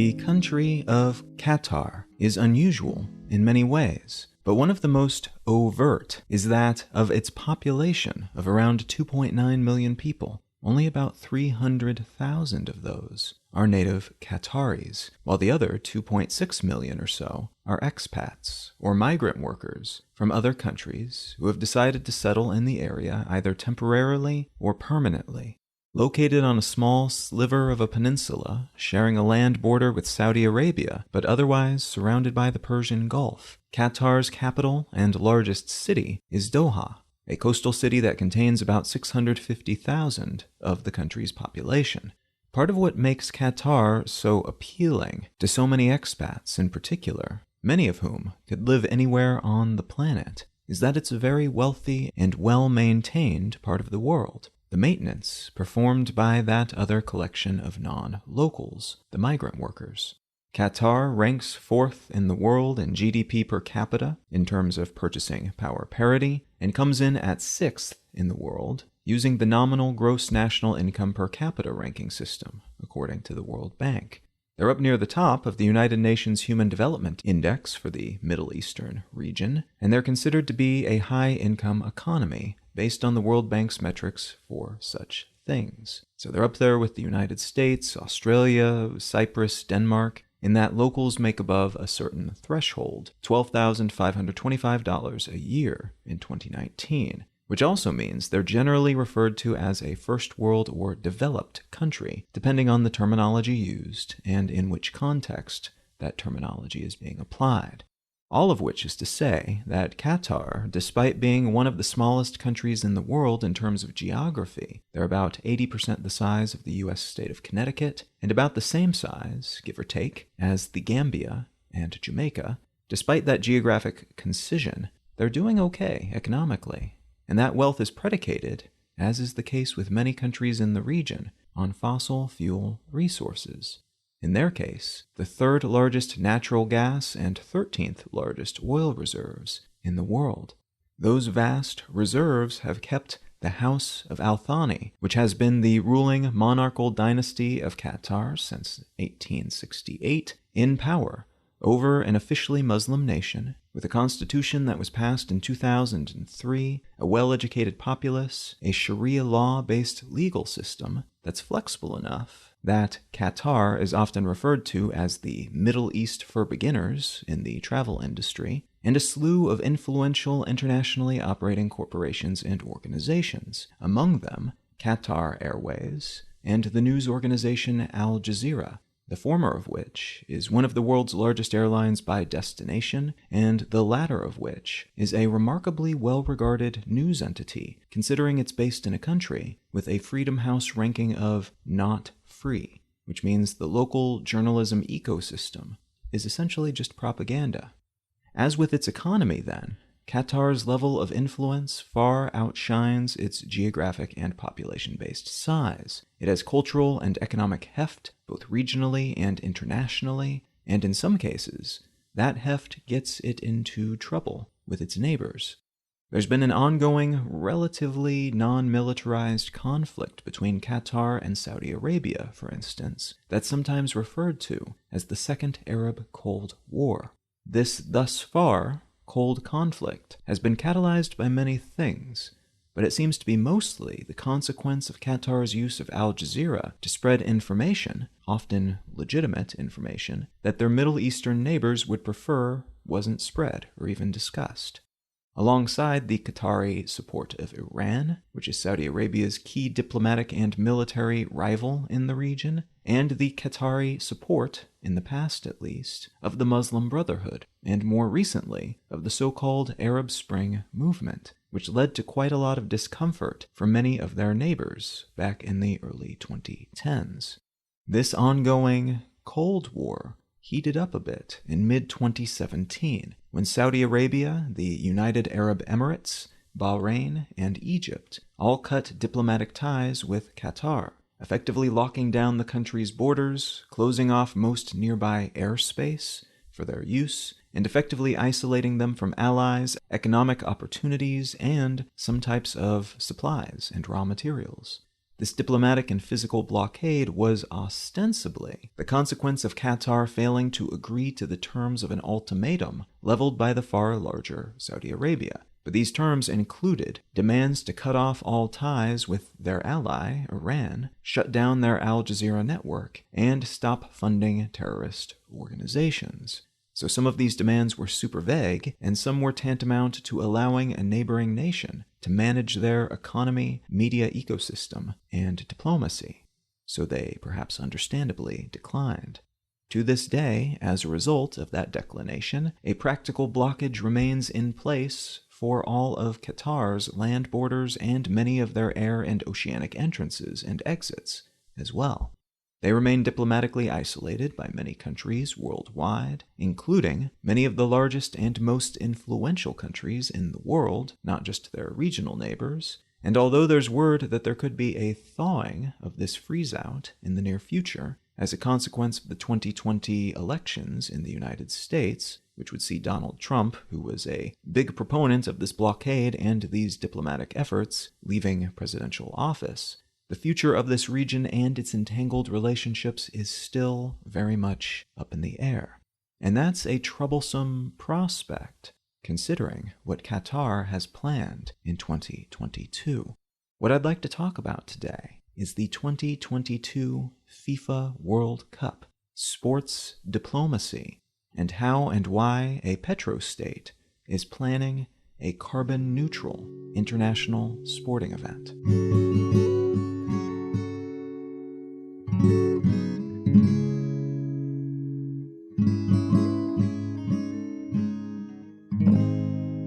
The country of Qatar is unusual in many ways, but one of the most overt is that of its population of around 2.9 million people. Only about 300,000 of those are native Qataris, while the other 2.6 million or so are expats, or migrant workers from other countries who have decided to settle in the area either temporarily or permanently. Located on a small sliver of a peninsula, sharing a land border with Saudi Arabia, but otherwise surrounded by the Persian Gulf, Qatar's capital and largest city is Doha, a coastal city that contains about 650,000 of the country's population. Part of what makes Qatar so appealing to so many expats in particular, many of whom could live anywhere on the planet, is that it's a very wealthy and well-maintained part of the world. The maintenance performed by that other collection of non-locals, the migrant workers. Qatar ranks 4th in the world in GDP per capita in terms of purchasing power parity, and comes in at 6th in the world using the nominal gross national income per capita ranking system, according to the World Bank. They're up near the top of the United Nations Human Development Index for the Middle Eastern region, and they're considered to be a high-income economy based on the World Bank's metrics for such things. So they're up there with the United States, Australia, Cyprus, Denmark, in that locals make above a certain threshold, $12,525 a year in 2019, which also means they're generally referred to as a first world or developed country, depending on the terminology used and in which context that terminology is being applied. All of which is to say that Qatar, despite being one of the smallest countries in the world in terms of geography, they're about 80% the size of the US state of Connecticut, and about the same size, give or take, as the Gambia and Jamaica. Despite that geographic concision, they're doing okay economically, and that wealth is predicated, as is the case with many countries in the region, on fossil fuel resources. In their case, the 3rd largest natural gas and 13th largest oil reserves in the world. Those vast reserves have kept the House of Al Thani, which has been the ruling monarchical dynasty of Qatar since 1868, in power over an officially Muslim nation, with a constitution that was passed in 2003, a well-educated populace, a Sharia law-based legal system that's flexible enough that Qatar is often referred to as the Middle East for beginners in the travel industry, and a slew of influential internationally operating corporations and organizations, among them Qatar Airways and the news organization Al Jazeera, the former of which is one of the world's largest airlines by destination, and the latter of which is a remarkably well-regarded news entity, considering it's based in a country with a Freedom House ranking of not free, which means the local journalism ecosystem is essentially just propaganda. As with its economy, then, Qatar's level of influence far outshines its geographic and population-based size. It has cultural and economic heft, both regionally and internationally, and in some cases, that heft gets it into trouble with its neighbors. There's been an ongoing, relatively non-militarized conflict between Qatar and Saudi Arabia, for instance, that's sometimes referred to as the Second Arab Cold War. This, thus far, cold conflict has been catalyzed by many things, but it seems to be mostly the consequence of Qatar's use of Al Jazeera to spread information, often legitimate information, that their Middle Eastern neighbors would prefer wasn't spread or even discussed. Alongside the Qatari support of Iran, which is Saudi Arabia's key diplomatic and military rival in the region, and the Qatari support, in the past at least, of the Muslim Brotherhood, and more recently, of the so-called Arab Spring movement, which led to quite a lot of discomfort for many of their neighbors back in the early 2010s. This ongoing Cold War heated up a bit in mid-2017, when Saudi Arabia, the United Arab Emirates, Bahrain, and Egypt all cut diplomatic ties with Qatar, effectively locking down the country's borders, closing off most nearby airspace for their use, and effectively isolating them from allies, economic opportunities, and some types of supplies and raw materials. This diplomatic and physical blockade was ostensibly the consequence of Qatar failing to agree to the terms of an ultimatum leveled by the far larger Saudi Arabia. But these terms included demands to cut off all ties with their ally, Iran, shut down their Al Jazeera network, and stop funding terrorist organizations. So some of these demands were super vague, and some were tantamount to allowing a neighboring nation to manage their economy, media ecosystem, and diplomacy. So they, perhaps understandably, declined. To this day, as a result of that declination, a practical blockage remains in place for all of Qatar's land borders and many of their air and oceanic entrances and exits as well. They remain diplomatically isolated by many countries worldwide, including many of the largest and most influential countries in the world, not just their regional neighbors. And although there's word that there could be a thawing of this freeze-out in the near future, as a consequence of the 2020 elections in the United States, which would see Donald Trump, who was a big proponent of this blockade and these diplomatic efforts, leaving presidential office, the future of this region and its entangled relationships is still very much up in the air. And that's a troublesome prospect, considering what Qatar has planned in 2022. What I'd like to talk about today is the 2022 FIFA World Cup, sports diplomacy, and how and why a petrostate is planning a carbon-neutral international sporting event.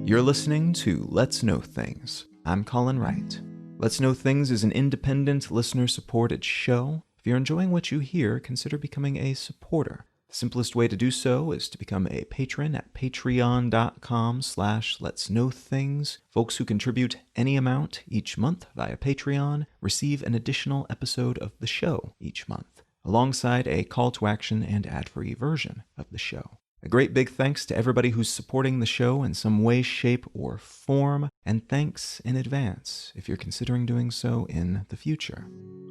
You're listening to Let's Know Things. I'm Colin Wright. Let's Know Things is an independent, listener-supported show. If you're enjoying what you hear, consider becoming a supporter. The simplest way to do so is to become a patron at patreon.com/letsknowthings. Folks who contribute any amount each month via Patreon receive an additional episode of the show each month, alongside a call to action and ad-free version of the show. A great big thanks to everybody who's supporting the show in some way, shape, or form, and thanks in advance if you're considering doing so in the future.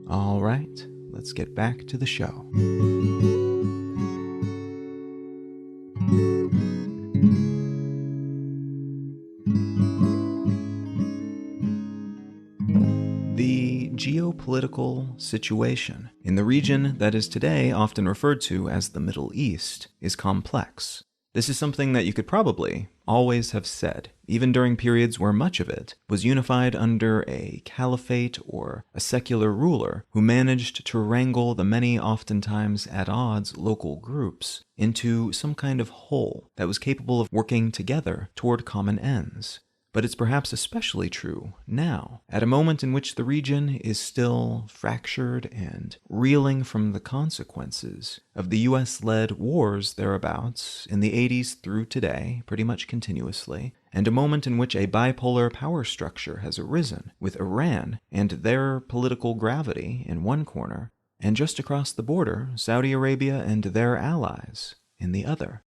All right, let's get back to the show. The geopolitical situation in the region that is today often referred to as the Middle East is complex. This is something that you could probably always have said, even during periods where much of it was unified under a caliphate or a secular ruler who managed to wrangle the many oftentimes at odds local groups into some kind of whole that was capable of working together toward common ends. But it's perhaps especially true now, at a moment in which the region is still fractured and reeling from the consequences of the US-led wars thereabouts in the 80s through today, pretty much continuously, and a moment in which a bipolar power structure has arisen, with Iran and their political gravity in one corner, and just across the border, Saudi Arabia and their allies in the other.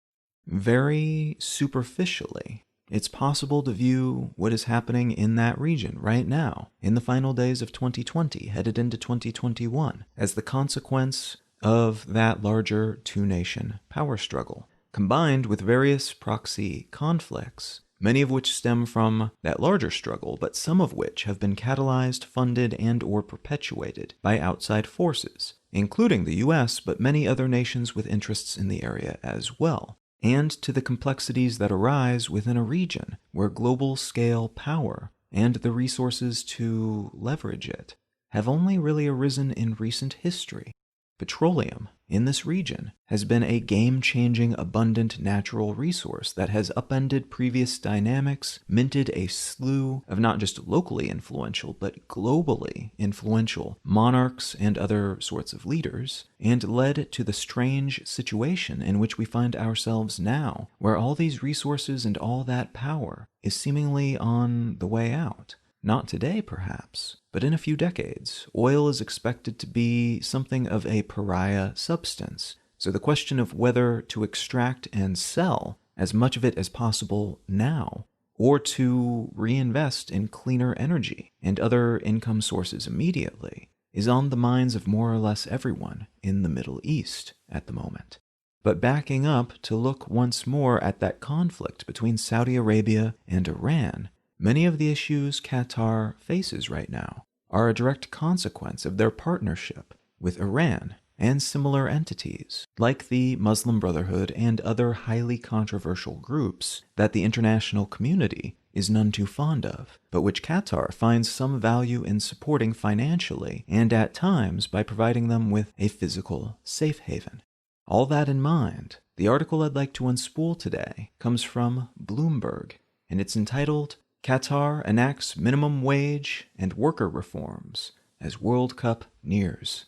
Very superficially, it's possible to view what is happening in that region right now, in the final days of 2020, headed into 2021, as the consequence of that larger two-nation power struggle, combined with various proxy conflicts, many of which stem from that larger struggle, but some of which have been catalyzed, funded, and or perpetuated by outside forces, including the US, but many other nations with interests in the area as well, and to the complexities that arise within a region where global-scale power and the resources to leverage it have only really arisen in recent history. Petroleum in this region has been a game-changing, abundant natural resource that has upended previous dynamics, minted a slew of not just locally influential, but globally influential monarchs and other sorts of leaders, and led to the strange situation in which we find ourselves now, where all these resources and all that power is seemingly on the way out. Not today, perhaps, but in a few decades, oil is expected to be something of a pariah substance. So the question of whether to extract and sell as much of it as possible now, or to reinvest in cleaner energy and other income sources immediately, is on the minds of more or less everyone in the Middle East at the moment. But backing up to look once more at that conflict between Saudi Arabia and Iran, many of the issues Qatar faces right now are a direct consequence of their partnership with Iran and similar entities, like the Muslim Brotherhood and other highly controversial groups that the international community is none too fond of, but which Qatar finds some value in supporting financially and at times by providing them with a physical safe haven. All that in mind, the article I'd like to unspool today comes from Bloomberg, and it's entitled, "Qatar Enacts Minimum Wage and Worker Reforms as World Cup Nears."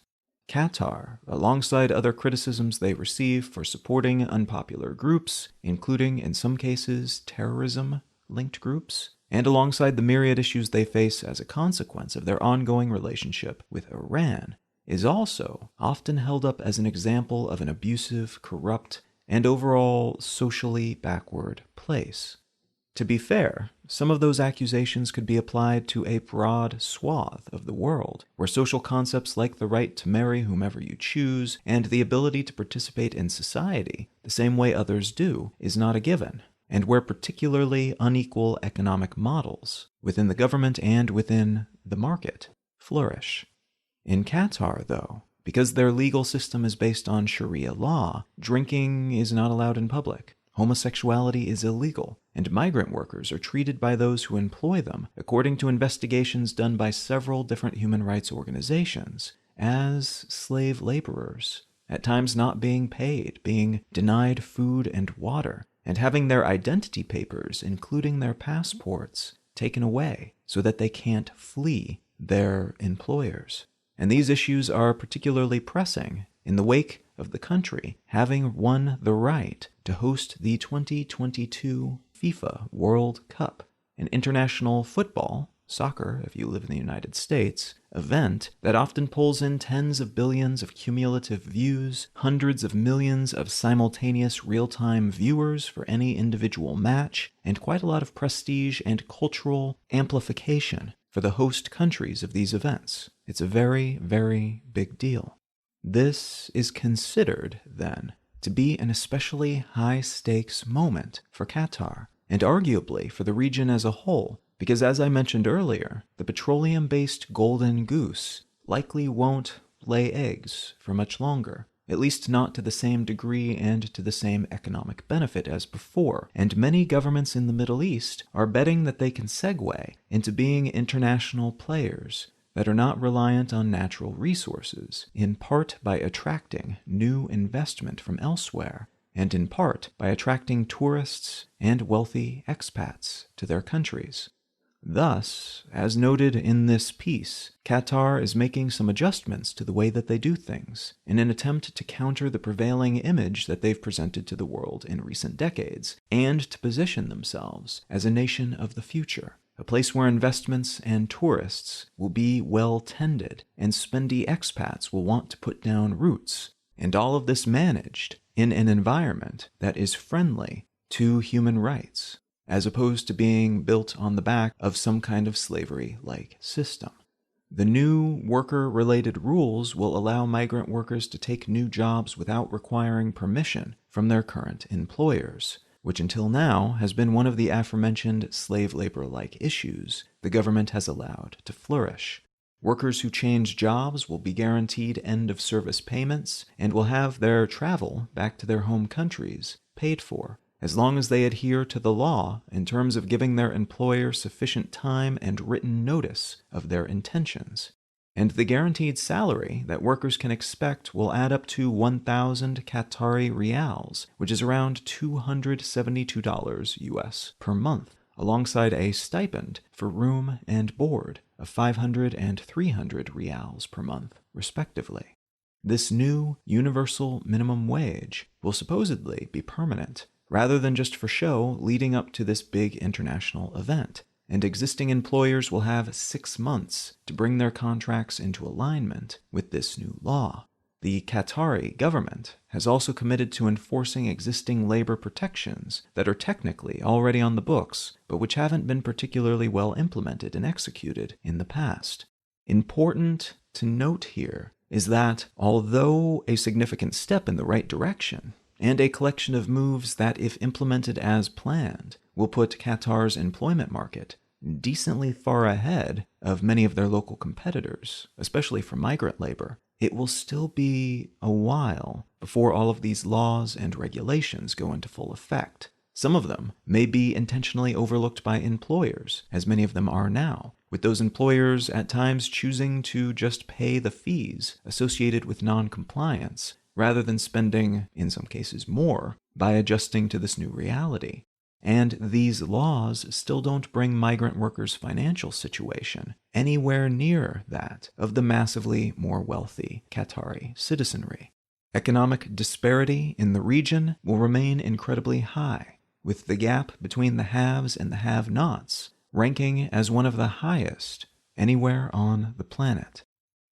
Qatar, alongside other criticisms they receive for supporting unpopular groups, including, in some cases, terrorism-linked groups, and alongside the myriad issues they face as a consequence of their ongoing relationship with Iran, is also often held up as an example of an abusive, corrupt, and overall socially backward place. To be fair, some of those accusations could be applied to a broad swath of the world, where social concepts like the right to marry whomever you choose and the ability to participate in society the same way others do is not a given, and where particularly unequal economic models within the government and within the market flourish. In Qatar, though, because their legal system is based on Sharia law, drinking is not allowed in public. Homosexuality is illegal, and migrant workers are treated by those who employ them, according to investigations done by several different human rights organizations, as slave laborers, at times not being paid, being denied food and water, and having their identity papers, including their passports, taken away so that they can't flee their employers. And these issues are particularly pressing in the wake of the country having won the right to host the 2022 FIFA World Cup, an international football, soccer if you live in the United States, event that often pulls in tens of billions of cumulative views, hundreds of millions of simultaneous real-time viewers for any individual match, and quite a lot of prestige and cultural amplification for the host countries of these events. It's a very, very big deal. This is considered, then, to be an especially high-stakes moment for Qatar, and arguably for the region as a whole, because as I mentioned earlier, the petroleum-based golden goose likely won't lay eggs for much longer, at least not to the same degree and to the same economic benefit as before, and many governments in the Middle East are betting that they can segue into being international players that are not reliant on natural resources, in part by attracting new investment from elsewhere, and in part by attracting tourists and wealthy expats to their countries. Thus, as noted in this piece, Qatar is making some adjustments to the way that they do things, in an attempt to counter the prevailing image that they've presented to the world in recent decades, and to position themselves as a nation of the future, a place where investments and tourists will be well tended, and spendy expats will want to put down roots, and all of this managed in an environment that is friendly to human rights, as opposed to being built on the back of some kind of slavery-like system. The new worker-related rules will allow migrant workers to take new jobs without requiring permission from their current employers, which until now has been one of the aforementioned slave labor-like issues the government has allowed to flourish. Workers who change jobs will be guaranteed end-of-service payments and will have their travel back to their home countries paid for, as long as they adhere to the law in terms of giving their employer sufficient time and written notice of their intentions. And the guaranteed salary that workers can expect will add up to 1,000 Qatari Riyals, which is around $272 US per month, alongside a stipend for room and board of 500 and 300 Riyals per month, respectively. This new universal minimum wage will supposedly be permanent, rather than just for show leading up to this big international event, and existing employers will have 6 months to bring their contracts into alignment with this new law. The Qatari government has also committed to enforcing existing labor protections that are technically already on the books, but which haven't been particularly well implemented and executed in the past. Important to note here is that, although a significant step in the right direction, and a collection of moves that, if implemented as planned, will put Qatar's employment market decently far ahead of many of their local competitors, especially for migrant labor, it will still be a while before all of these laws and regulations go into full effect. Some of them may be intentionally overlooked by employers, as many of them are now, with those employers at times choosing to just pay the fees associated with non-compliance, rather than spending, in some cases more, by adjusting to this new reality. And these laws still don't bring migrant workers' financial situation anywhere near that of the massively more wealthy Qatari citizenry. Economic disparity in the region will remain incredibly high, with the gap between the haves and the have-nots ranking as one of the highest anywhere on the planet.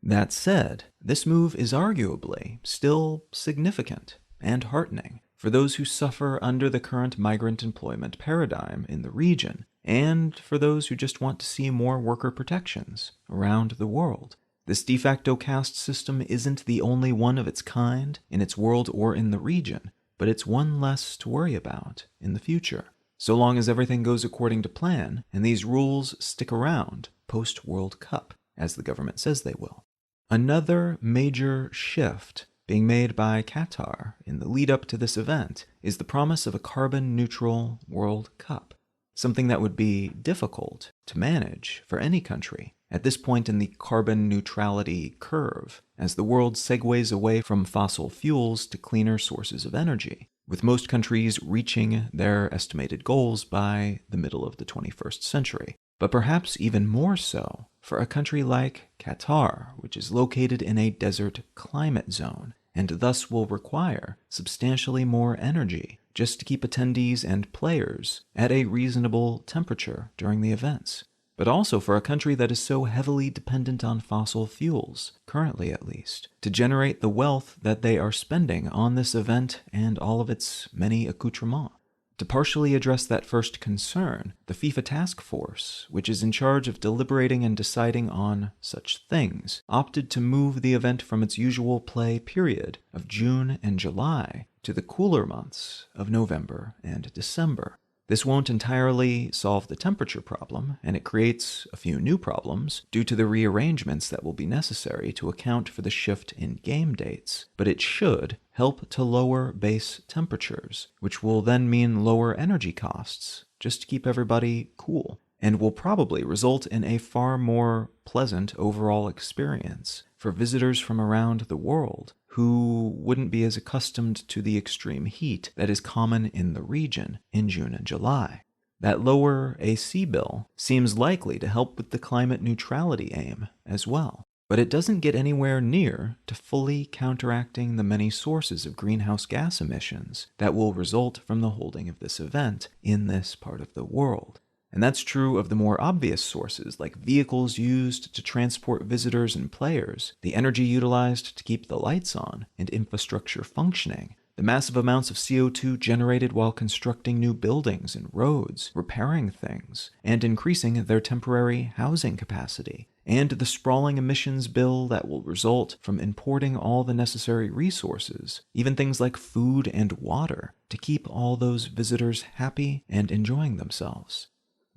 That said, this move is arguably still significant and heartening for those who suffer under the current migrant employment paradigm in the region, and for those who just want to see more worker protections around the world. This de facto caste system isn't the only one of its kind in its world or in the region, but it's one less to worry about in the future, so long as everything goes according to plan and these rules stick around post-World Cup, as the government says they will. Another major shift being made by Qatar in the lead up to this event is the promise of a carbon-neutral World Cup, something that would be difficult to manage for any country at this point in the carbon neutrality curve, as the world segues away from fossil fuels to cleaner sources of energy, with most countries reaching their estimated goals by the middle of the 21st century. But perhaps even more so for a country like Qatar, which is located in a desert climate zone, and thus will require substantially more energy just to keep attendees and players at a reasonable temperature during the events. But also for a country that is so heavily dependent on fossil fuels, currently at least, to generate the wealth that they are spending on this event and all of its many accoutrements. To partially address that first concern, the FIFA task force, which is in charge of deliberating and deciding on such things, opted to move the event from its usual play period of June and July to the cooler months of November and December. This won't entirely solve the temperature problem, and it creates a few new problems due to the rearrangements that will be necessary to account for the shift in game dates, but it should help to lower base temperatures, which will then mean lower energy costs, just to keep everybody cool, and will probably result in a far more pleasant overall experience for visitors from around the world who wouldn't be as accustomed to the extreme heat that is common in the region in June and July. That lower AC bill seems likely to help with the climate neutrality aim as well, but it doesn't get anywhere near to fully counteracting the many sources of greenhouse gas emissions that will result from the holding of this event in this part of the world. And that's true of the more obvious sources, like vehicles used to transport visitors and players, the energy utilized to keep the lights on and infrastructure functioning, the massive amounts of CO2 generated while constructing new buildings and roads, repairing things, and increasing their temporary housing capacity, and the sprawling emissions bill that will result from importing all the necessary resources, even things like food and water, to keep all those visitors happy and enjoying themselves.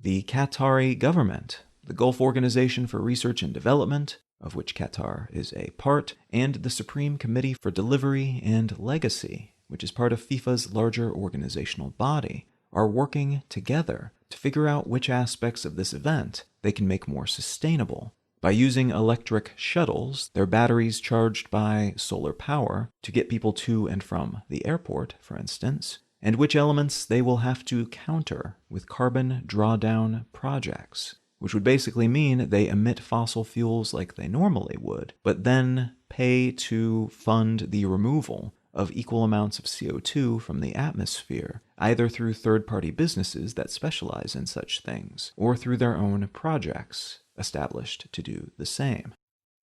The Qatari government, the Gulf Organization for Research and Development, of which Qatar is a part, and the Supreme Committee for Delivery and Legacy, which is part of FIFA's larger organizational body, are working together to figure out which aspects of this event they can make more sustainable. By using electric shuttles, their batteries charged by solar power, to get people to and from the airport, for instance, and which elements they will have to counter with carbon drawdown projects, which would basically mean they emit fossil fuels like they normally would, but then pay to fund the removal of equal amounts of CO2 from the atmosphere, either through third-party businesses that specialize in such things, or through their own projects established to do the same.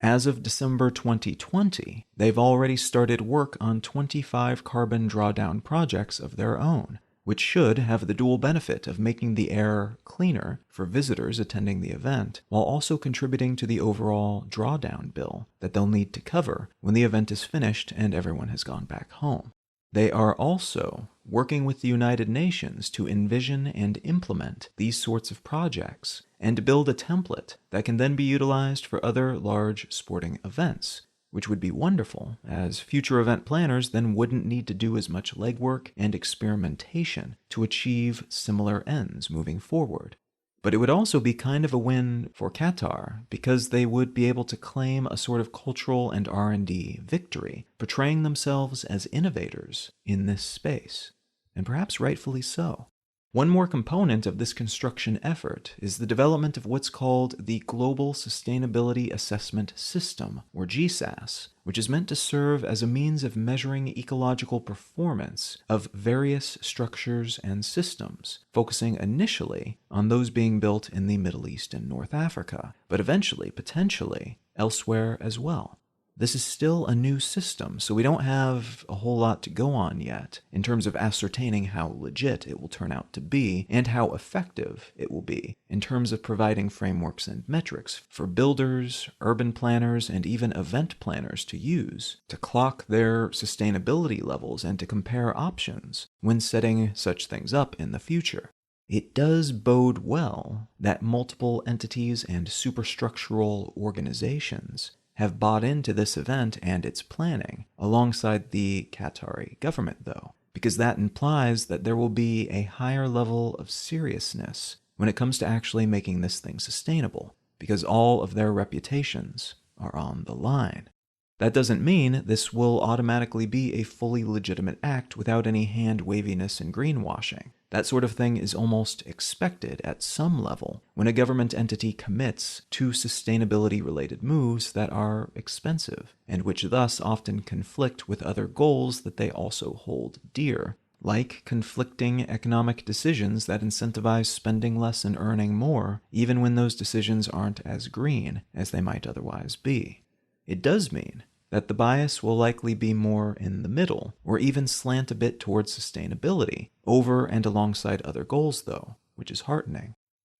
As of December 2020, they've already started work on 25 carbon drawdown projects of their own, which should have the dual benefit of making the air cleaner for visitors attending the event, while also contributing to the overall drawdown bill that they'll need to cover when the event is finished and everyone has gone back home. They are also working with the United Nations to envision and implement these sorts of projects and to build a template that can then be utilized for other large sporting events, which would be wonderful, as future event planners then wouldn't need to do as much legwork and experimentation to achieve similar ends moving forward. But it would also be kind of a win for Qatar, because they would be able to claim a sort of cultural and R&D victory, portraying themselves as innovators in this space, and perhaps rightfully so. One more component of this construction effort is the development of what's called the Global Sustainability Assessment System, or GSAS, which is meant to serve as a means of measuring ecological performance of various structures and systems, focusing initially on those being built in the Middle East and North Africa, but eventually, potentially, elsewhere as well. This is still a new system, so we don't have a whole lot to go on yet in terms of ascertaining how legit it will turn out to be and how effective it will be in terms of providing frameworks and metrics for builders, urban planners, and even event planners to use to clock their sustainability levels and to compare options when setting such things up in the future. It does bode well that multiple entities and superstructural organizations have bought into this event and its planning, alongside the Qatari government, though, because that implies that there will be a higher level of seriousness when it comes to actually making this thing sustainable, because all of their reputations are on the line. That doesn't mean this will automatically be a fully legitimate act without any hand-waviness and greenwashing. That sort of thing is almost expected at some level when a government entity commits to sustainability-related moves that are expensive, and which thus often conflict with other goals that they also hold dear, like conflicting economic decisions that incentivize spending less and earning more, even when those decisions aren't as green as they might otherwise be. It does mean that the bias will likely be more in the middle, or even slant a bit towards sustainability, over and alongside other goals though, which is heartening.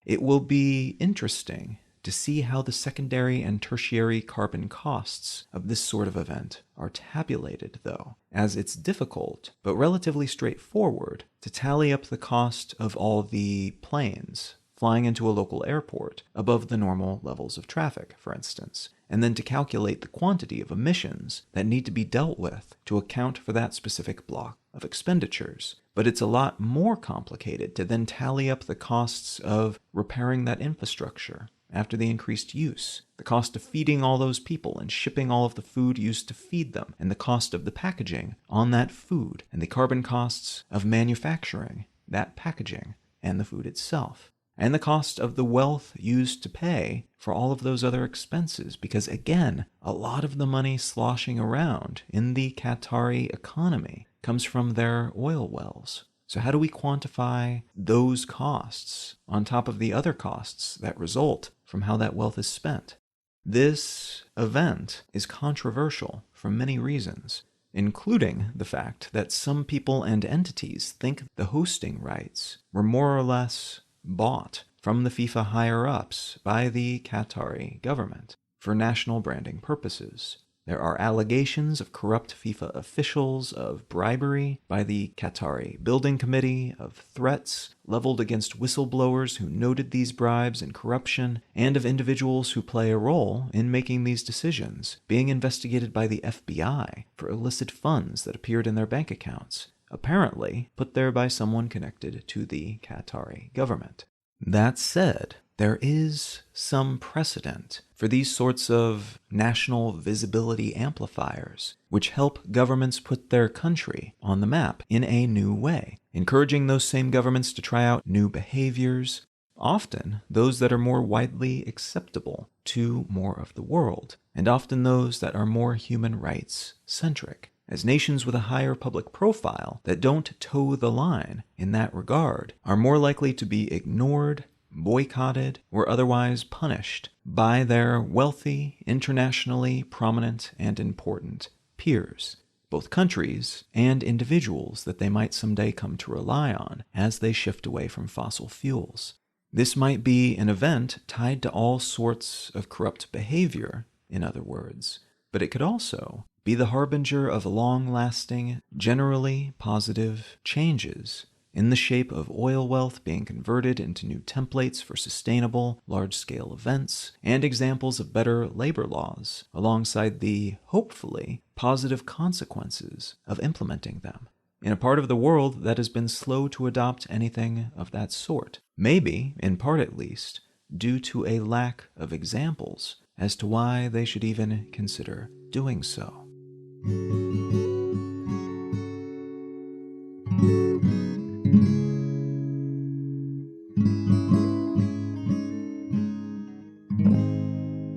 It will be interesting to see how the secondary and tertiary carbon costs of this sort of event are tabulated though, as it's difficult, but relatively straightforward, to tally up the cost of all the planes flying into a local airport above the normal levels of traffic, for instance, and then to calculate the quantity of emissions that need to be dealt with to account for that specific block of expenditures. But it's a lot more complicated to then tally up the costs of repairing that infrastructure after the increased use, the cost of feeding all those people and shipping all of the food used to feed them, and the cost of the packaging on that food, and the carbon costs of manufacturing that packaging and the food itself, and the cost of the wealth used to pay for all of those other expenses, because again, a lot of the money sloshing around in the Qatari economy comes from their oil wells. So how do we quantify those costs on top of the other costs that result from how that wealth is spent? This event is controversial for many reasons, including the fact that some people and entities think the hosting rights were more or less bought from the FIFA higher-ups by the Qatari government for national branding purposes. There are allegations of corrupt FIFA officials, of bribery by the Qatari Building Committee, of threats leveled against whistleblowers who noted these bribes and corruption, and of individuals who play a role in making these decisions, being investigated by the FBI for illicit funds that appeared in their bank accounts, apparently put there by someone connected to the Qatari government. That said, there is some precedent for these sorts of national visibility amplifiers, which help governments put their country on the map in a new way, encouraging those same governments to try out new behaviors, often those that are more widely acceptable to more of the world, and often those that are more human rights centric, as nations with a higher public profile that don't toe the line in that regard are more likely to be ignored, boycotted, or otherwise punished by their wealthy, internationally prominent, and important peers. both countries and individuals that they might someday come to rely on as they shift away from fossil fuels. This might be an event tied to all sorts of corrupt behavior, in other words, but it could also be the harbinger of long-lasting, generally positive changes in the shape of oil wealth being converted into new templates for sustainable, large-scale events, and examples of better labor laws, alongside the, hopefully, positive consequences of implementing them, in a part of the world that has been slow to adopt anything of that sort, maybe, in part at least, due to a lack of examples as to why they should even consider doing so.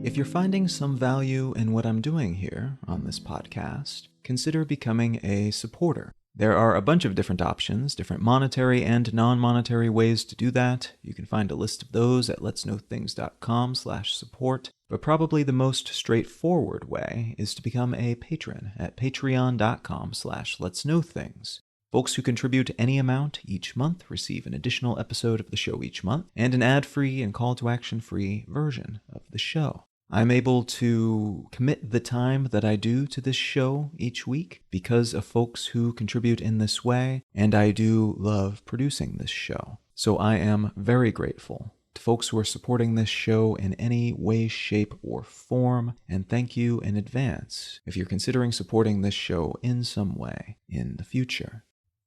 If you're finding some value in what I'm doing here on this podcast, consider becoming a supporter. There are a bunch of different options, different monetary and non-monetary ways to do that. You can find a list of those at letsknowthings.com/support, but probably the most straightforward way is to become a patron at patreon.com/letsknowthings. Folks who contribute any amount each month receive an additional episode of the show each month and an ad-free and call-to-action-free version of the show. I'm able to commit the time that I do to this show each week because of folks who contribute in this way, and I do love producing this show. So I am very grateful to folks who are supporting this show in any way, shape, or form, and thank you in advance if you're considering supporting this show in some way in the future.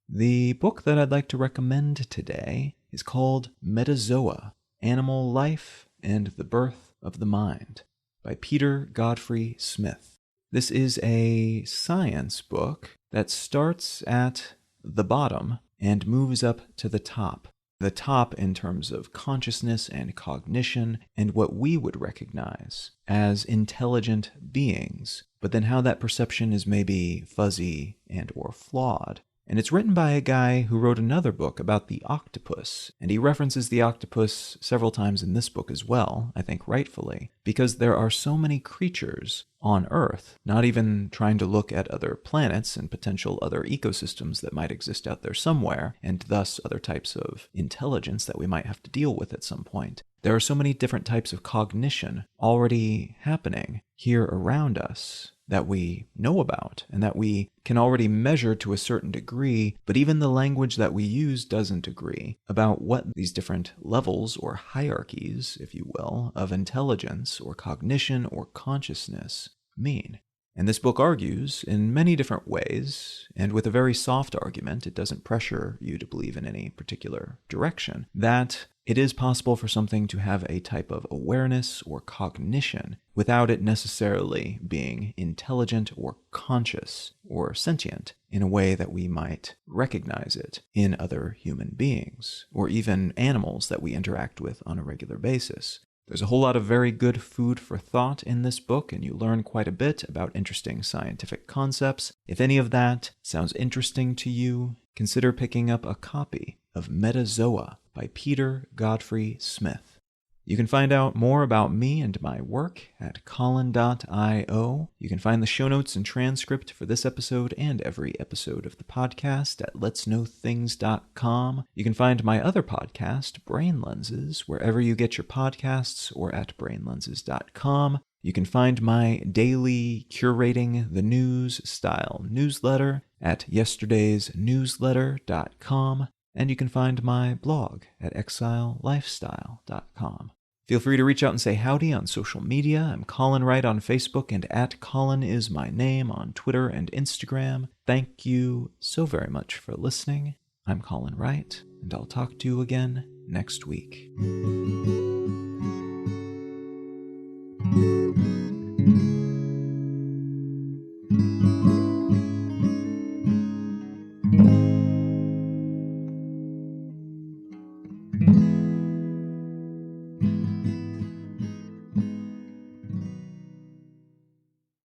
The book that I'd like to recommend today is called Metazoa, Animal Life and the Birth of the Mind, by Peter Godfrey Smith. This is a science book that starts at the bottom and moves up to the top. The top in terms of consciousness and cognition and what we would recognize as intelligent beings, but then how that perception is maybe fuzzy and or flawed. And it's written by a guy who wrote another book about the octopus, and he references the octopus several times in this book as well, I think rightfully, because there are so many creatures on Earth, not even trying to look at other planets and potential other ecosystems that might exist out there somewhere, and thus other types of intelligence that we might have to deal with at some point. There are so many different types of cognition already happening here around us that we know about and that we can already measure to a certain degree, but even the language that we use doesn't agree about what these different levels or hierarchies, if you will, of intelligence or cognition or consciousness mean. And this book argues in many different ways, and with a very soft argument, it doesn't pressure you to believe in any particular direction, that it is possible for something to have a type of awareness or cognition without it necessarily being intelligent or conscious or sentient in a way that we might recognize it in other human beings or even animals that we interact with on a regular basis. There's a whole lot of very good food for thought in this book, and you learn quite a bit about interesting scientific concepts. If any of that sounds interesting to you, consider picking up a copy of Metazoa by Peter Godfrey Smith. You can find out more about me and my work at colin.io. You can find the show notes and transcript for this episode and every episode of the podcast at letsknowthings.com. You can find my other podcast, Brain Lenses, wherever you get your podcasts or at brainlenses.com. You can find my daily Curating the News style newsletter at yesterdaysnewsletter.com. And you can find my blog at exilelifestyle.com. Feel free to reach out and say howdy on social media. I'm Colin Wright on Facebook and at Colin is my name on Twitter and Instagram. Thank you so very much for listening. I'm Colin Wright, and I'll talk to you again next week.